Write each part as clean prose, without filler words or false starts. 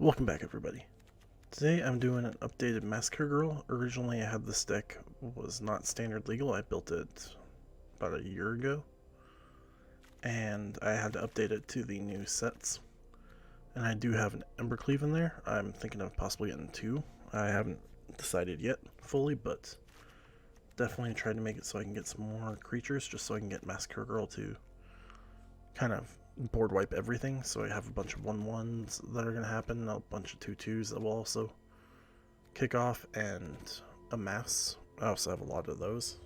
Welcome back, everybody. Today I'm doing an updated Massacre Girl. Originally I had this deck, was not standard legal. I built it about a year ago, and I had to update it to the new sets. And I do have an Embercleave in there. I'm thinking of possibly getting two. I haven't decided yet fully, but definitely trying to make it so I can get some more creatures, just so I can get Massacre Girl to kind of board wipe everything. So I have a bunch of 1/1s that are going to happen, a bunch of 2/2s that will also kick off, and a mass. I also have a lot of those.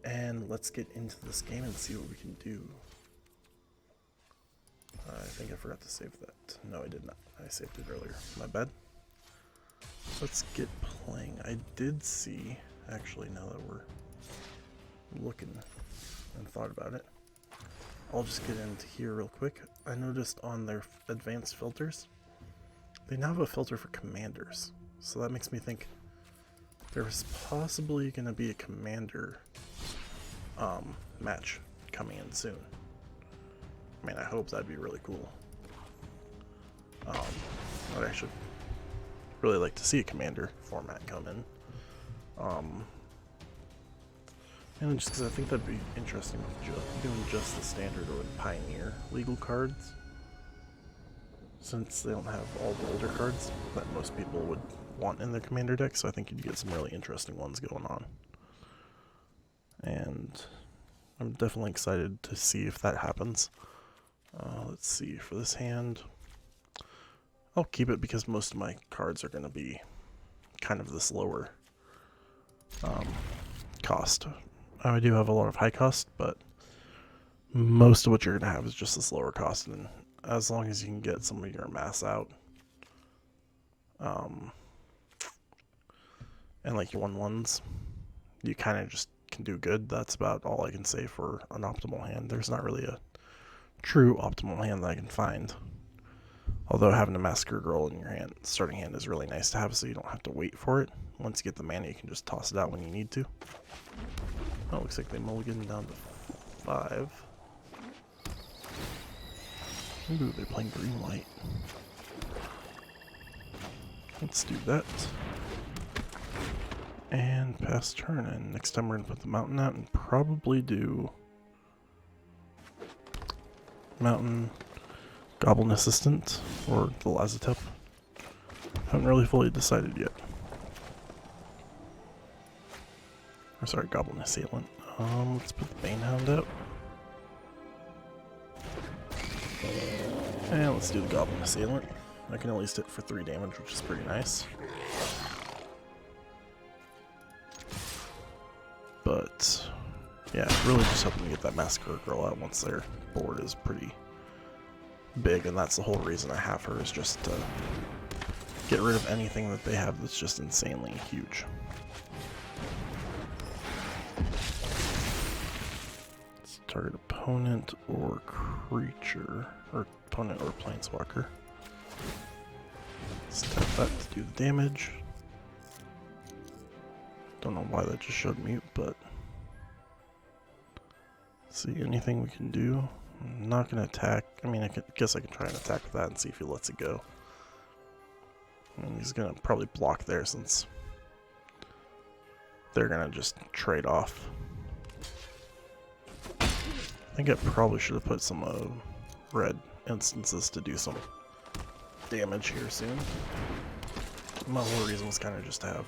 And let's get into this game and see what we can do. I think I forgot to save that. No, I did not. I saved it earlier. My bad. Let's get playing. I did see, actually, now that we're looking and thought about it, I'll just get into here real quick. I noticed on their advanced filters, they now have a filter for commanders. So that makes me think there's possibly going to be a commander match coming in soon. I mean, I hope that'd be really cool. I'd actually really like to see a commander format come in. And just because I think that'd be interesting with doing just the standard or pioneer legal cards, since they don't have all the older cards that most people would want in their commander deck. So I think you'd get some really interesting ones going on, and I'm definitely excited to see if that happens. Let's see, for this hand, I'll keep it because most of my cards are going to be kind of this lower cost. I do have a lot of high cost, but most of what you're going to have is just this lower cost, and as long as you can get some of your mass out, and like your 1/1s, you kind of just can do good. That's about all I can say for an optimal hand. There's not really a true optimal hand that I can find. Although having a Massacre Girl in your hand, starting hand, is really nice to have, so you don't have to wait for it. Once you get the mana, you can just toss it out when you need to. Oh, looks like they mulliganed down to 5. Ooh, they're playing green light. Let's do that. And pass turn, and next time we're going to put the mountain out and probably do mountain Goblin Assistant or the Lazatep. Haven't really fully decided yet. Or sorry, Goblin Assailant. Let's put the Banehound out. And let's do the Goblin Assailant. I can at least hit for 3 damage, which is pretty nice. But yeah, really just hoping to get that Massacre Girl out once their board is pretty big, and that's the whole reason I have her, is just to get rid of anything that they have that's just insanely huge. Let's target opponent or creature, or opponent or planeswalker. Let's tap that to do the damage. Don't know why that just showed mute, but let's see, anything we can do. I'm not going to attack. I mean, guess I can try and attack with that and see if he lets it go. And he's going to probably block there, since they're going to just trade off. I think I probably should have put some red instances to do some damage here soon. My whole reason was kind of just to have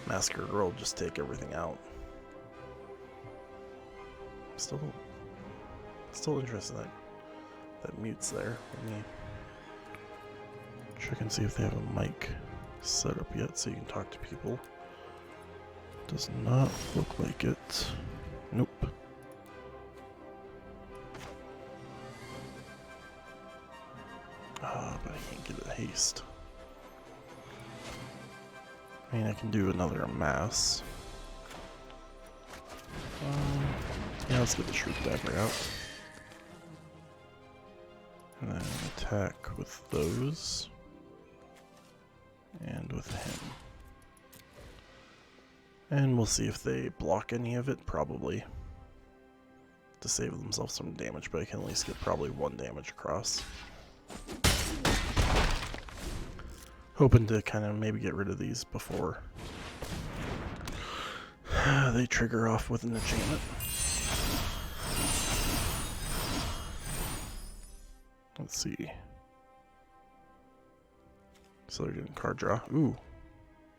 Massacre Girl just take everything out. Still interested in that mute's there. Let me check and see if they have a mic set up yet so you can talk to people. Does not look like it. Nope. But I can't get a haste. I mean, I can do another mass. Yeah, let's get the Shriek Dagger out. And then attack with those. And with him. And we'll see if they block any of it, probably. To save themselves some damage, but I can at least get probably 1 damage across. Hoping to kind of maybe get rid of these before they trigger off with an enchantment. Let's see. So they're doing card draw. Ooh.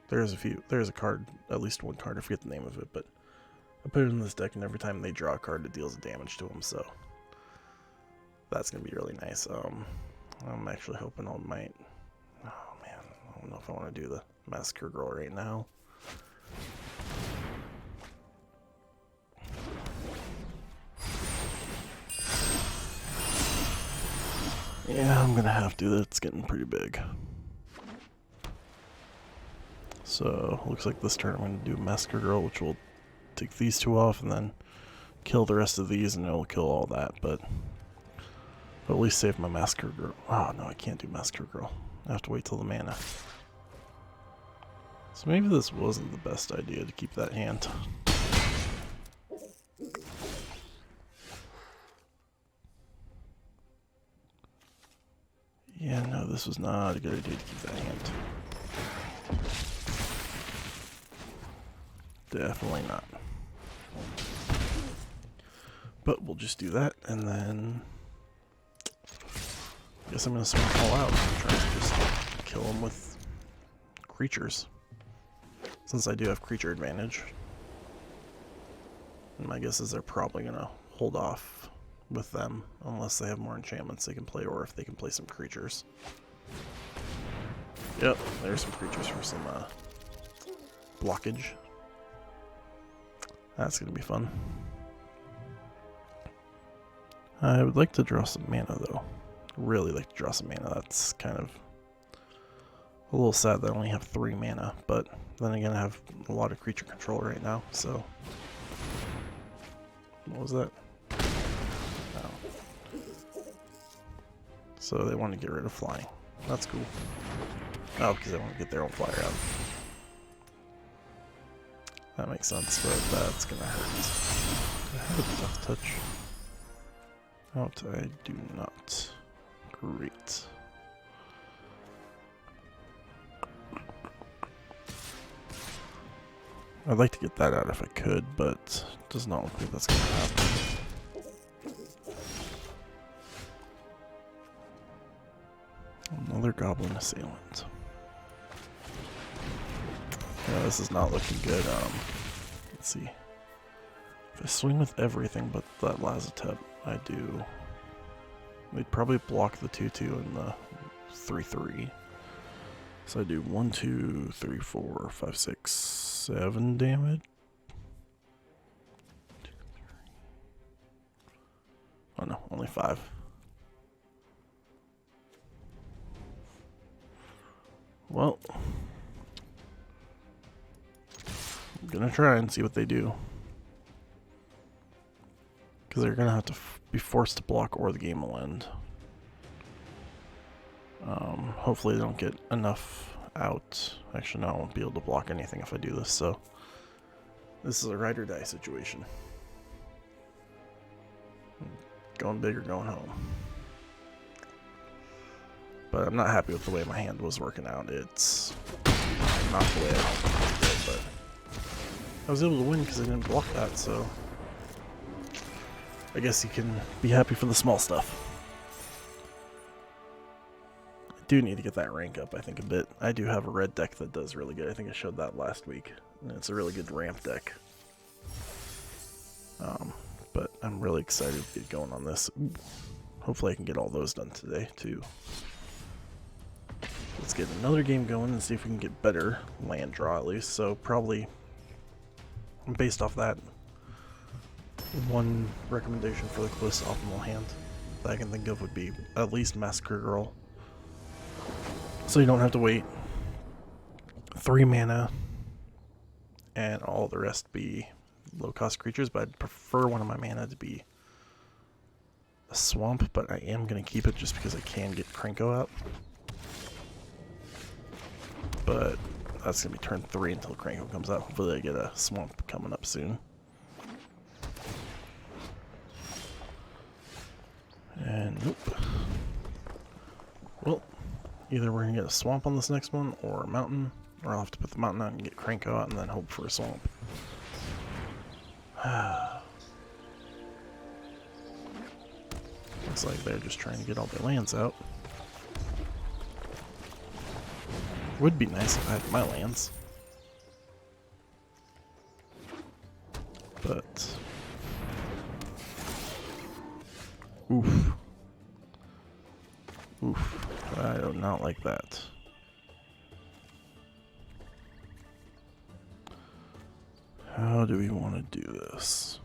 There's a few. There's a card, at least one card. I forget the name of it, but I put it in this deck, and every time they draw a card, it deals damage to them, so that's going to be really nice. I'm actually hoping I might... Oh, man. I don't know if I want to do the Massacre Girl right now. Yeah, I'm going to have to. That's getting pretty big. So, looks like this turn I'm going to do Massacre Girl, which will take these two off and then kill the rest of these, and it'll kill all that, but at least save my Massacre Girl. Oh, no, I can't do Massacre Girl. I have to wait till the mana. So maybe this wasn't the best idea to keep that hand. Yeah, no, this was not a good idea to keep that hand. Definitely not. But we'll just do that, and then I guess I'm going to swing all out and try to just kill them with creatures. Since I do have creature advantage. And my guess is they're probably going to hold off with them unless they have more enchantments they can play, or if they can play some creatures. Yep, there's some creatures for some blockage. That's going to be fun. I would like to draw some mana, though. Really like to draw some mana. That's kind of a little sad that I only have 3 mana, but then again I have a lot of creature control right now, so... What was that? Oh. So they want to get rid of flying. That's cool. Oh, because they want to get their own flyer out. That makes sense, but that's gonna hurt. Do I have a death touch? Out, I do not. Great. I'd like to get that out if I could, but it does not look like that's going to happen. Another Goblin Assailant. Yeah, this is not looking good. Let's see. If I swing with everything but that Lazotep, I do... They'd probably block the 2-2 and the 3-3. So I do 1, 2, 3, 4, 5, 6, 7 damage. Oh no, only 5. Well, I'm gonna try and see what they do. Because they're gonna have to be forced to block or the game will end. Hopefully they don't get enough out. Actually, no, I won't be able to block anything if I do this, so... This is a ride or die situation. Going big or going home. But I'm not happy with the way my hand was working out. It's not the way I wanted it to go, but... I was able to win because I didn't block that, so... I guess you can be happy for the small stuff. I do need to get that rank up, I think, a bit. I do have a red deck that does really good. I think I showed that last week. And it's a really good ramp deck. But I'm really excited to get going on this. Ooh. Hopefully I can get all those done today, too. Let's get another game going and see if we can get better land draw, at least. So, probably, based off that, one recommendation for the closest optimal hand that I can think of would be at least Massacre Girl. So you don't have to wait 3 mana and all the rest be low cost creatures, but I'd prefer one of my mana to be a swamp, but I am going to keep it just because I can get Krenko out. But that's going to be turn 3 until Krenko comes out. Hopefully I get a swamp coming up soon. And nope. Well, either we're gonna get a swamp on this next one, or a mountain, or I'll have to put the mountain out and get Cranko out and then hope for a swamp. Looks like they're just trying to get all their lands out. Would be nice if I had my lands. But... oof. Oof. I do not like that. How do we want to do this?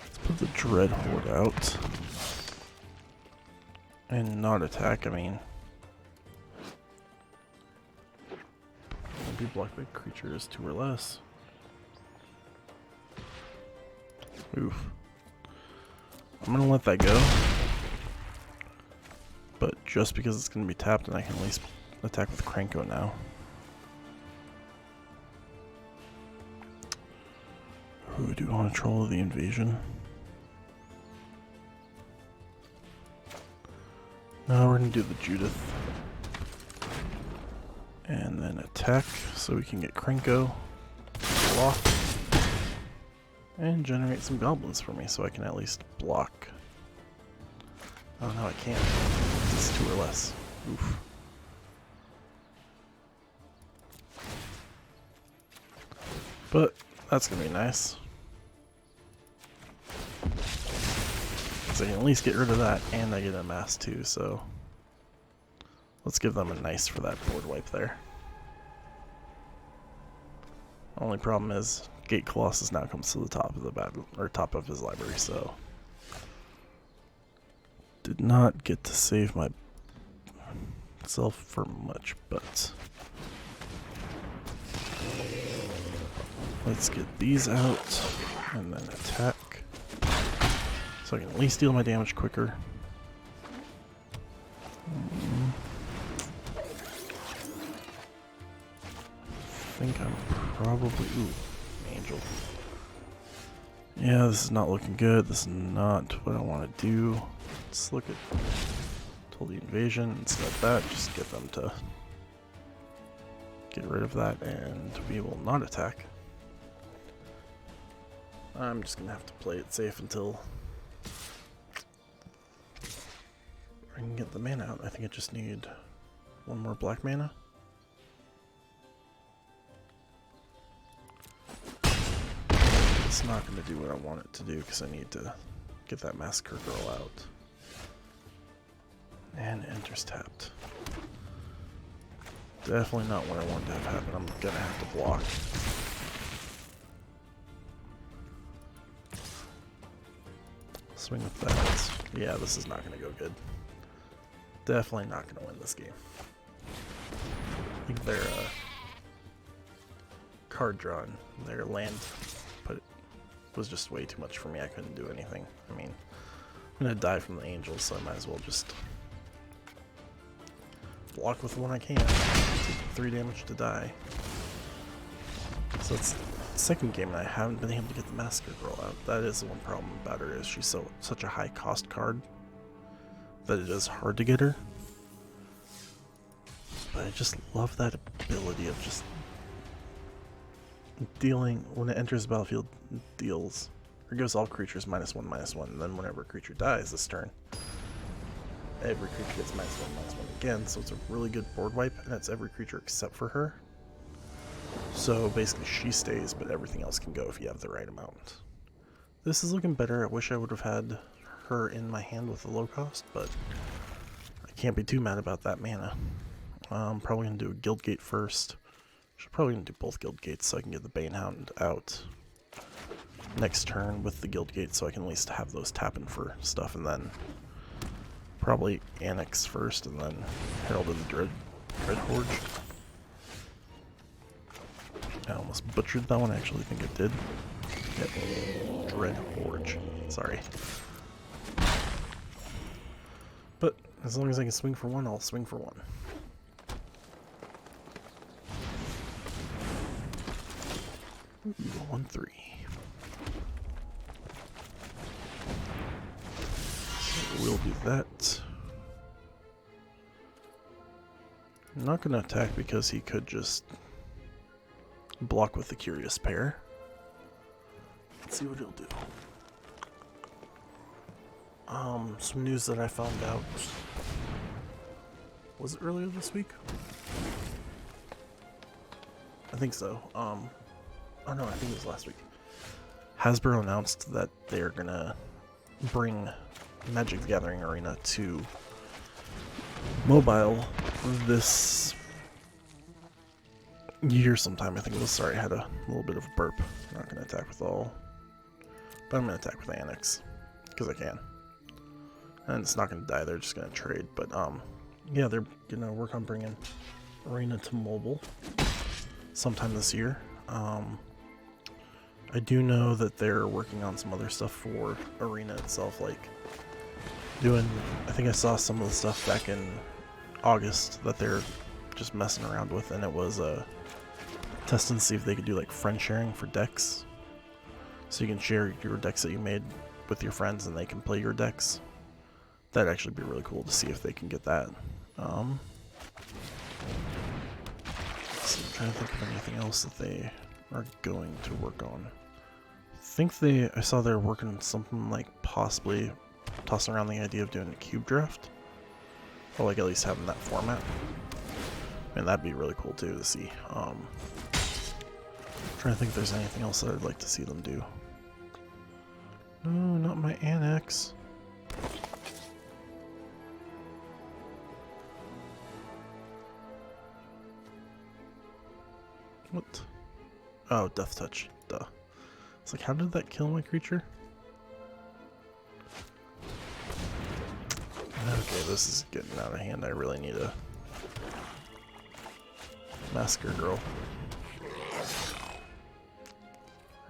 Let's put the Dread Horde out. And not attack, I mean. Be blocked by creatures 2 or less. Oof. I'm gonna let that go. But just because it's gonna be tapped and I can at least attack with Cranko now. Ooh, do you want to troll the invasion? No, we're gonna do the Judith. And then attack so we can get Cranko, block, and generate some goblins for me so I can at least block. Oh no, I can't. It's 2 or less. Oof. But that's gonna be nice. So I can at least get rid of that, and I get a mass too, so let's give them a nice for that board wipe there. Only problem is Gate Colossus now comes to the top of the battle, or top of his library, so did not get to save myself for much, but let's get these out and then attack so I can at least deal my damage quicker. I think I'm probably... ooh, Angel. Yeah, this is not looking good. This is not what I want to do. Let's look at Total Invasion. Instead of that, just get them to get rid of that, and we will not attack. I'm just going to have to play it safe until I can get the mana out. I think I just need 1 more black mana. It's not going to do what I want it to do because I need to get that Massacre Girl out. And enters tapped. Definitely not what I wanted to have happen. I'm going to have to block. Swing with that. Yeah, this is not going to go good. Definitely not going to win this game. I think their card draw and their land was just way too much for me. I couldn't do anything. I mean, I'm gonna die from the angels, so I might as well just block with the one I can. Take 3 damage to die. So it's the second game and I haven't been able to get the Massacre Girl out. That is the one problem about her, is she's such a high cost card that it is hard to get her. But I just love that ability of just dealing, when it enters the battlefield, deals, or gives all creatures -1/-1, and then whenever a creature dies this turn, every creature gets -1/-1 again, so it's a really good board wipe, and it's every creature except for her. So basically she stays, but everything else can go if you have the right amount. This is looking better. I wish I would have had her in my hand with the low cost, but I can't be too mad about that mana. I'm probably going to do a Guild Gate first. Should probably do both Guild Gates so I can get the Banehound out next turn with the Guild Gate, so I can at least have those tapping for stuff, and then probably Annex first, and then Herald of the Dread Horde. I almost butchered that one. I actually think it did. Yep. Dread Horde. Sorry. But as long as I can swing for 1, I'll swing for 1. Ooh, 1/3. will do that. I'm not going to attack because he could just block with the Curious Pair. Let's see what he'll do. Some news that I found out. Was it earlier this week? I think so. Oh no, I think it was last week. Hasbro announced that they're gonna bring Magic the Gathering Arena to mobile this year sometime. I think it was. Sorry, I had a little bit of a burp. I'm not gonna attack with all, but I'm gonna attack with Annex because I can. And it's not gonna die. They're just gonna trade. But yeah, they're gonna work on bringing Arena to mobile sometime this year. I do know that they're working on some other stuff for Arena itself, like doing, I think I saw some of the stuff back in August that they're just messing around with, and it was a test and see if they could do like friend sharing for decks. So you can share your decks that you made with your friends and they can play your decks. That'd actually be really cool to see if they can get that. I'm trying to think of anything else that they are going to work on. I saw they're working on something like possibly tossing around the idea of doing a cube draft. Or like at least having that format. And that'd be really cool too to see. Trying to think if there's anything else that I'd like to see them do. No, not my Annex. What? Oh, Death Touch. Duh. It's like, how did that kill my creature? Okay, this is getting out of hand. I really need a Massacre Girl.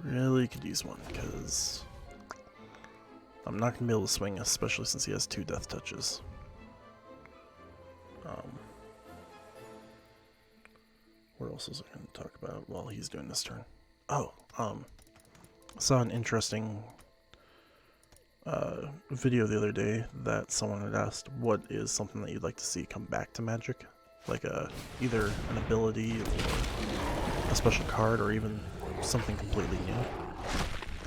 Really could use one, because I'm not going to be able to swing, especially since he has 2 Death Touches. What else was I going to talk about while he's doing this turn? Oh, I saw an interesting video the other day that someone had asked, what is something that you'd like to see come back to Magic? Like either an ability or a special card or even something completely new.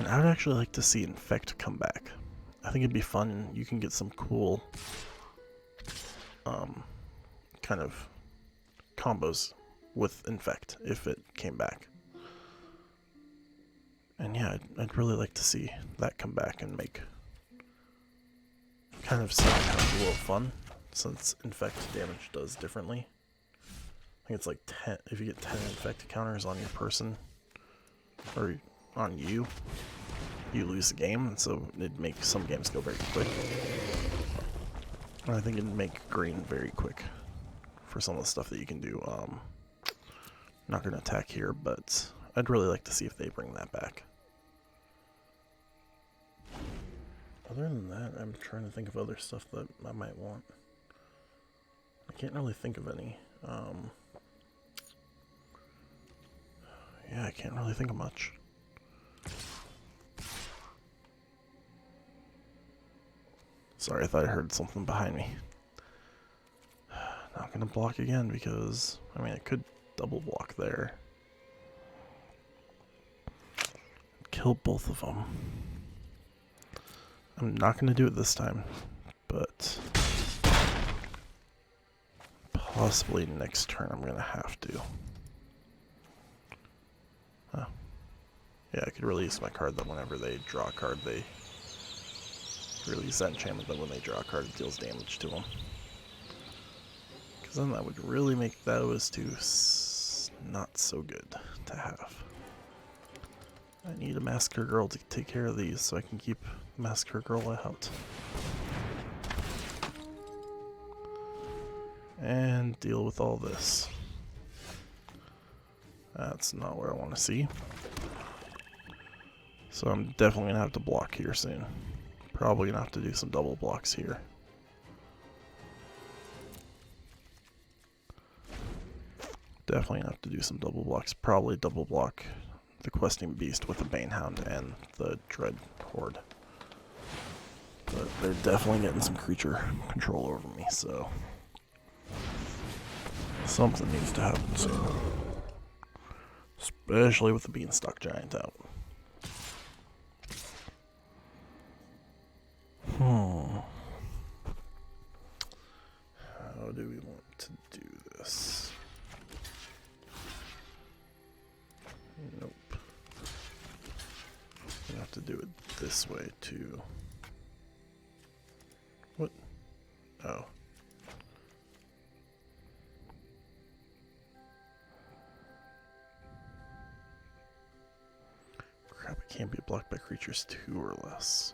And I would actually like to see Infect come back. I think it'd be fun. You can get some cool kind of combos with Infect if it came back. And yeah, I'd really like to see that come back and make kind of something kind of a little fun, since Infect damage does differently. I think it's like 10, if you get 10 Infect counters on your person, or on you, you lose the game, and so it'd make some games go very quick. And I think it'd make green very quick for some of the stuff that you can do. Not going to attack here, but I'd really like to see if they bring that back. Other than that, I'm trying to think of other stuff that I might want. I can't really think of any. Yeah, I can't really think of much. Sorry, I thought I heard something behind me. Not gonna block again because, I mean, I could double block there. Kill both of them. I'm not gonna do it this time, but possibly next turn I'm gonna have to. Huh. Yeah, I could release my card that whenever they draw a card, they release that enchantment, but when they draw a card, it deals damage to them. Because then that would really make those two not so good to have. I need a Massacre Girl to take care of these so I can keep Massacre Girl out. And deal with all this. That's not what I want to see. So I'm definitely going to have to block here soon. Probably going to have to do some double blocks here. Definitely going to have to do some double blocks. Probably double block the Questing Beast with the Banehound and the Dread Horde. But they're definitely getting some creature control over me, so something needs to happen soon. Especially with the beanstalk giant out. How do we want to do this? Nope. We have to do it this way too. What? Oh. Crap, it can't be blocked by creatures 2 or less.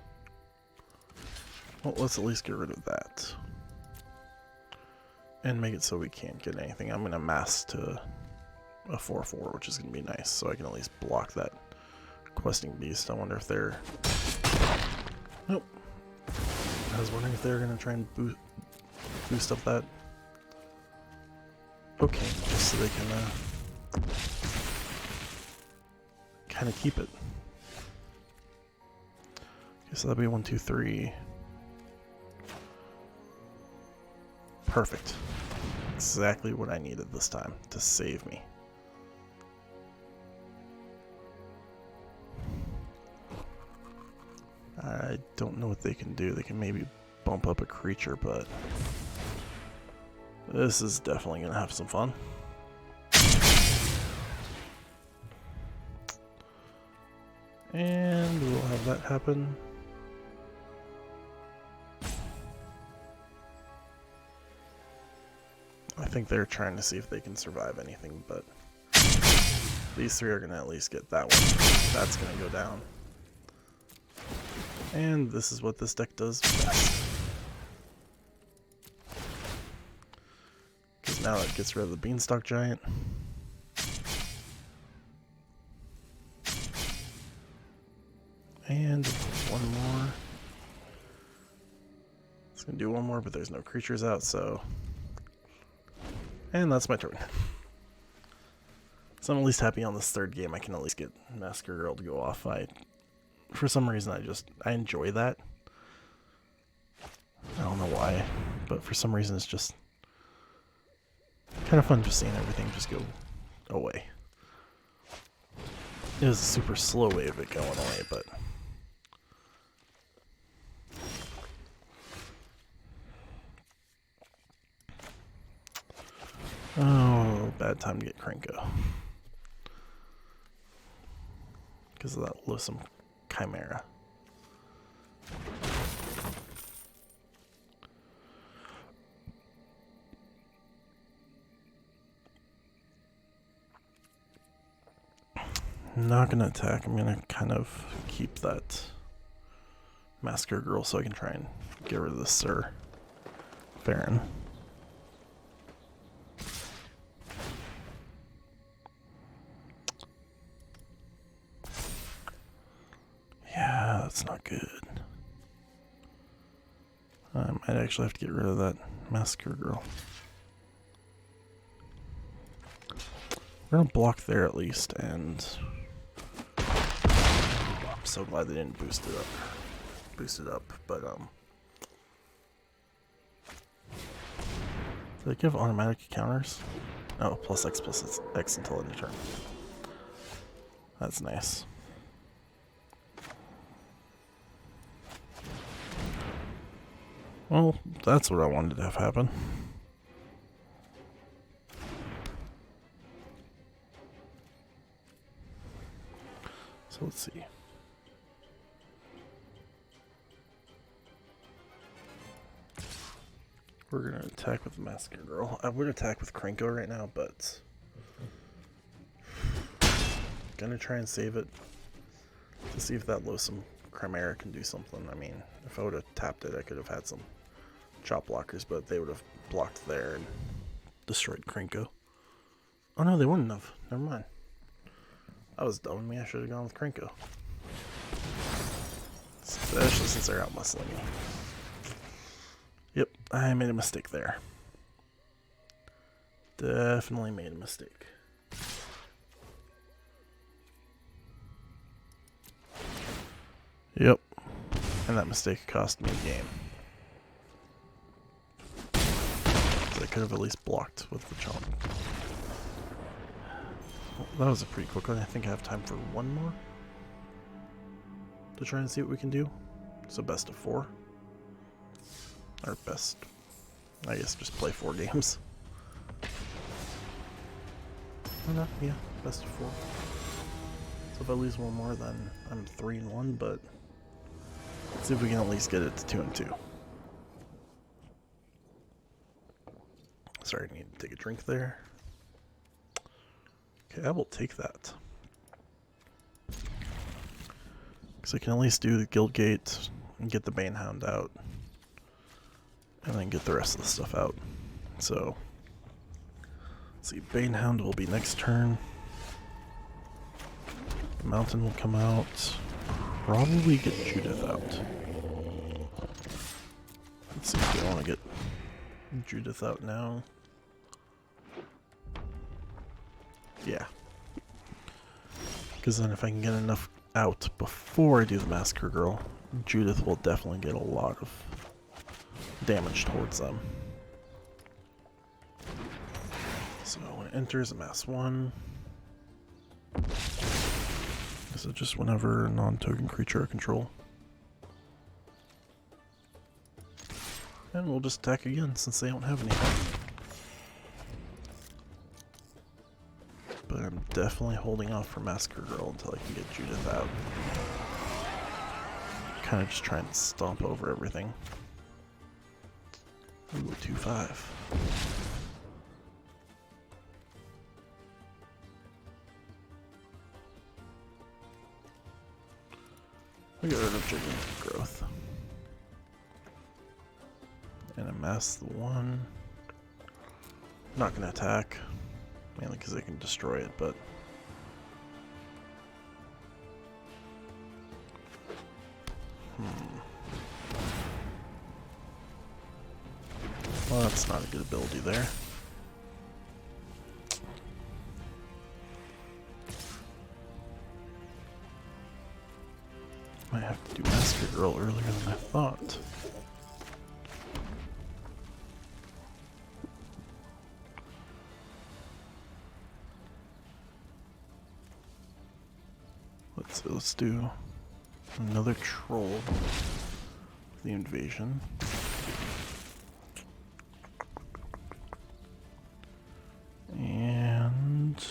Well, let's at least get rid of that. And make it so we can't get anything. I'm going to mass to a 4/4, which is going to be nice, so I can at least block that questing beast. I wonder if they're... Nope. I was wondering if they were going to try and boost up that... Okay, just so they can kind of keep it. Okay, so that'll be 1, 2, 3. Perfect. Exactly what I needed this time to save me. I don't know what they can do. They can maybe bump up a creature, but this is definitely going to have some fun. And we'll have that happen. I think they're trying to see if they can survive anything, but these 3 are going to at least get that one. That's going to go down. And this is what this deck does best. Because now it gets rid of the beanstalk giant. And one more. It's going to do one more, but there's no creatures out, so... And that's my turn. So I'm at least happy on this 3rd game I can at least get Massacre Girl to go off. For some reason I enjoy that. I don't know why, but for some reason it's just kind of fun just seeing everything just go away. It was a super slow way of it going away, but... Oh, bad time to get Krenko. Because of that Lissome Chimera. I'm not gonna attack. I'm gonna kind of keep that Massacre Girl so I can try and get rid of this Sir Farron. Yeah, that's not good. I might actually have to get rid of that Massacre Girl. We're gonna block there at least, and I'm so glad they didn't boost it up. But do they give automatic counters? Oh, plus X until end of turn. That's nice. Well, that's what I wanted to have happen. So let's see. We're gonna attack with the Massacre Girl. I would attack with Krenko right now, but gonna try and save it to see if that Lissome Chimera can do something. I mean, if I would have tapped it, I could have had some chop blockers, but they would have blocked there and destroyed Krenko. Oh no, they wouldn't have. Never mind. I was dumb with me. I should have gone with Krenko. Especially since they're out muscling me. Yep, I made a mistake there. Definitely made a mistake. Yep. And that mistake cost me a game. So I could have at least blocked with the chomp. Well, that was a pretty quick one. I think I have time for one more to try and see what we can do. So best of 4. Or best, I guess just play 4 games. Oh no, yeah, best of 4. So if I lose one more, then I'm 3-1, but let's see if we can at least get it to 2-2. Sorry, I need to take a drink there. Okay, I will take that. Because I can at least do the guild gate and get the Banehound out. And then get the rest of the stuff out. So, let's see, Banehound will be next turn. The Mountain will come out. Probably get Judith out. Let's see if I want to get Judith out now. Yeah. Because then if I can get enough out before I do the Massacre Girl, Judith will definitely get a lot of damage towards them. So when it enters, amass 1. So just whenever non-token creature I control. And we'll just attack again since they don't have anything. But I'm definitely holding off for Massacre Girl until I can get Judith out. Kind of just trying to stomp over everything. Ooh, 2-5. We got rid of Gigantic Growth. And amass the 1. Not gonna attack. Mainly because I can destroy it, but... Well, that's not a good ability there. Might have to do Massacre Girl earlier than I thought. Let's do another troll for the invasion. And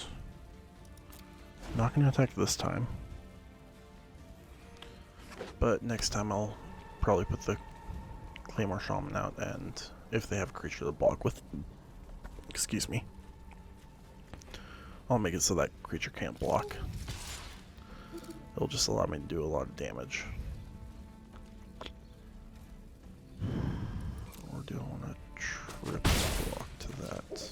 not gonna attack this time. But next time I'll probably put the Claymore Shaman out, and if they have a creature to block with, excuse me, I'll make it so that creature can't block. It'll just allow me to do a lot of damage. Or do I want to triple block to that?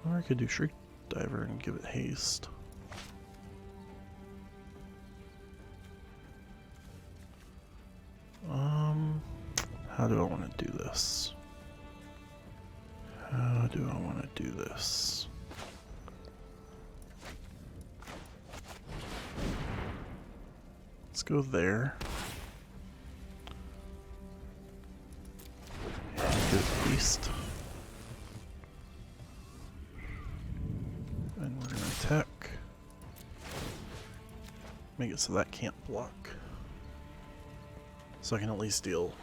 Or I could do Shriek Diver and give it haste. How do I want to do this? How do I want to do this? Let's go there. And get haste. And we're going to attack. Make it so that can't block. So I can at least deal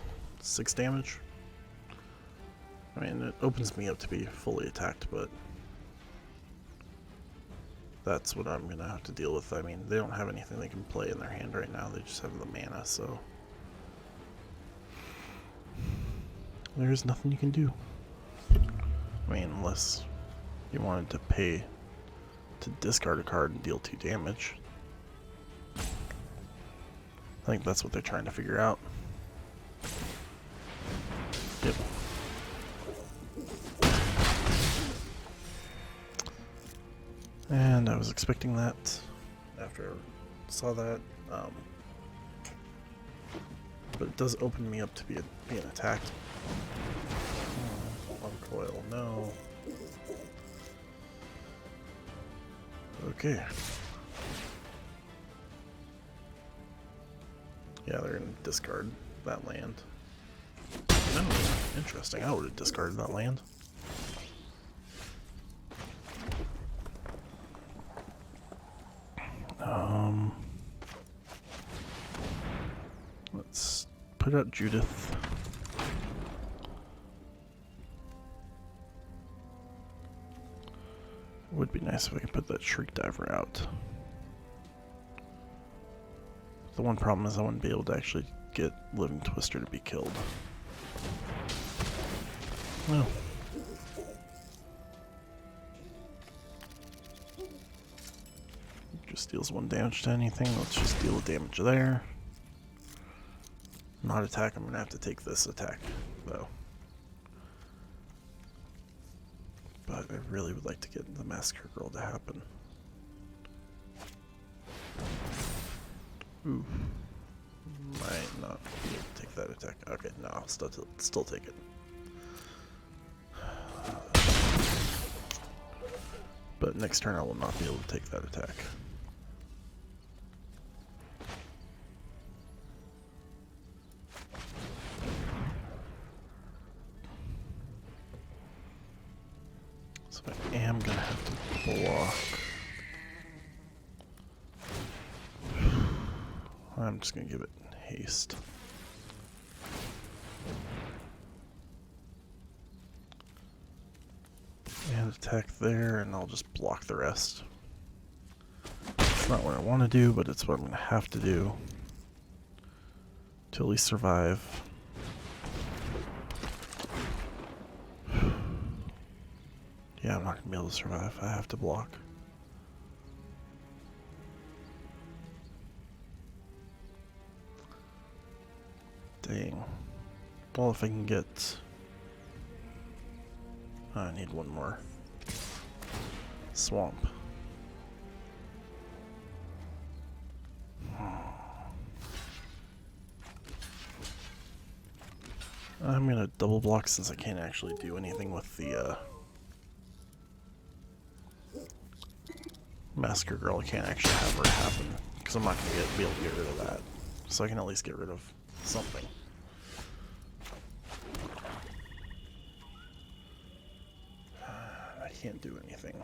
6 damage. I mean, it opens me up to be fully attacked, but that's what I'm going to have to deal with. I mean, they don't have anything they can play in their hand right now. They just have the mana, so there's nothing you can do. I mean, unless you wanted to pay to discard a card and deal 2 damage. I think that's what they're trying to figure out. Yep. And I was expecting that after I saw that. But it does open me up to being attacked. Uncoil, no. Okay. Yeah, they're gonna discard that land. Oh, interesting. I would have discarded that land. Let's put out Judith. It would be nice if I could put that Shriek Diver out. The one problem is I wouldn't be able to actually get Living Twister to be killed. Well. Just deals 1 damage to anything. Let's just deal damage there. Not attack. I'm gonna have to take this attack, though. But I really would like to get the Massacre Girl to happen. Ooh. Might not be able to take that attack. Okay, no, I'll still take it. But next turn I will not be able to take that attack. So I am gonna have to block. I'm just gonna give it haste. And attack there, and I'll just block the rest. It's not what I want to do, but it's what I'm gonna have to do to at least survive. Yeah, I'm not gonna be able to survive. I have to block. Dang. Well, if I can get... I need one more. Swamp. I'm gonna double block since I can't actually do anything with the Massacre Girl. I can't actually have her happen because I'm not gonna be able to get rid of that. So I can at least get rid of something. I can't do anything.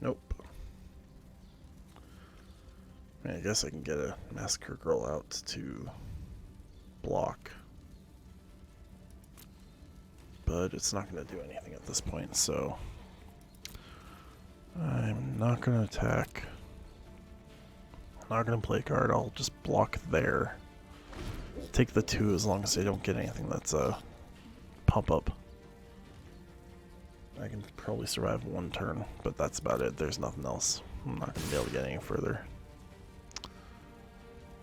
Nope. I mean, I guess I can get a Massacre Girl out to block. But it's not going to do anything at this point, so I'm not going to attack. I'm not going to play a card. I'll just block there. Take the 2 as long as I don't get anything that's a pump up. I can probably survive 1 turn, but that's about it. There's nothing else. I'm not going to be able to get any further.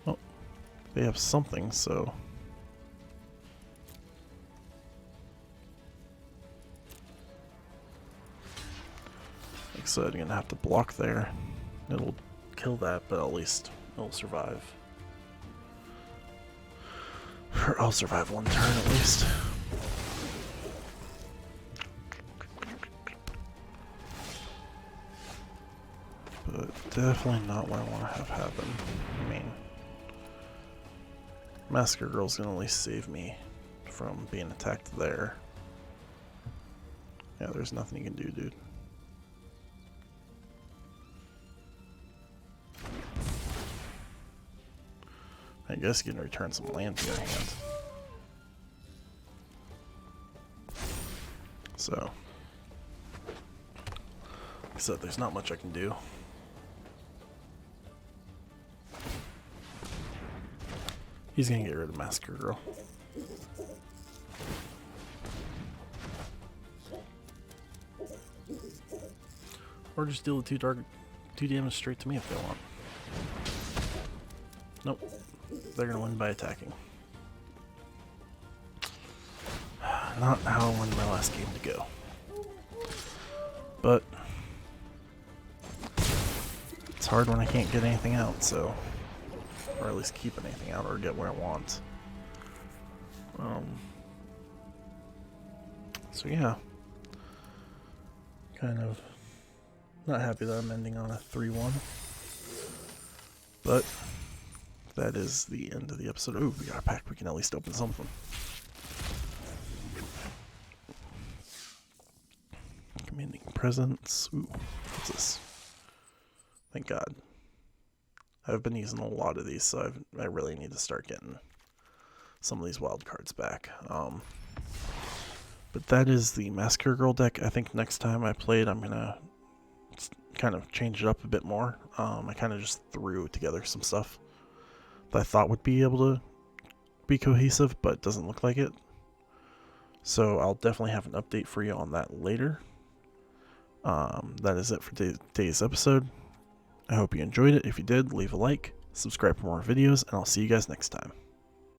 Oh, they have something, so... Like I said, I'm going to have to block there. It'll kill that, but at least it'll survive. Or I'll survive 1 turn at least. But definitely not what I want to have happen. I mean, Massacre Girl's gonna at least save me from being attacked there. Yeah, there's nothing you can do, dude. I guess you can return some land to your hand. So, like I said, there's not much I can do. He's gonna get rid of Massacre Girl. Or just deal the 2 damage straight to me if they want. Nope. They're gonna win by attacking. Not how I wanted my last game to go. But it's hard when I can't get anything out, so... Or at least keep anything out or get what I want. So yeah. kind of not happy that I'm ending on a 3-1. But that is the end of the episode. Ooh, we got a pack. We can at least open something. Commanding presence. Ooh, what's this? Thank God. I've been using a lot of these, so I really need to start getting some of these wild cards back. But that is the Massacre Girl deck. I think next time I play it, I'm gonna kind of change it up a bit more. I kind of just threw together some stuff that I thought would be able to be cohesive, but it doesn't look like it. So I'll definitely have an update for you on that later. That is it for today's episode. I hope you enjoyed it. If you did, leave a like, subscribe for more videos, and I'll see you guys next time.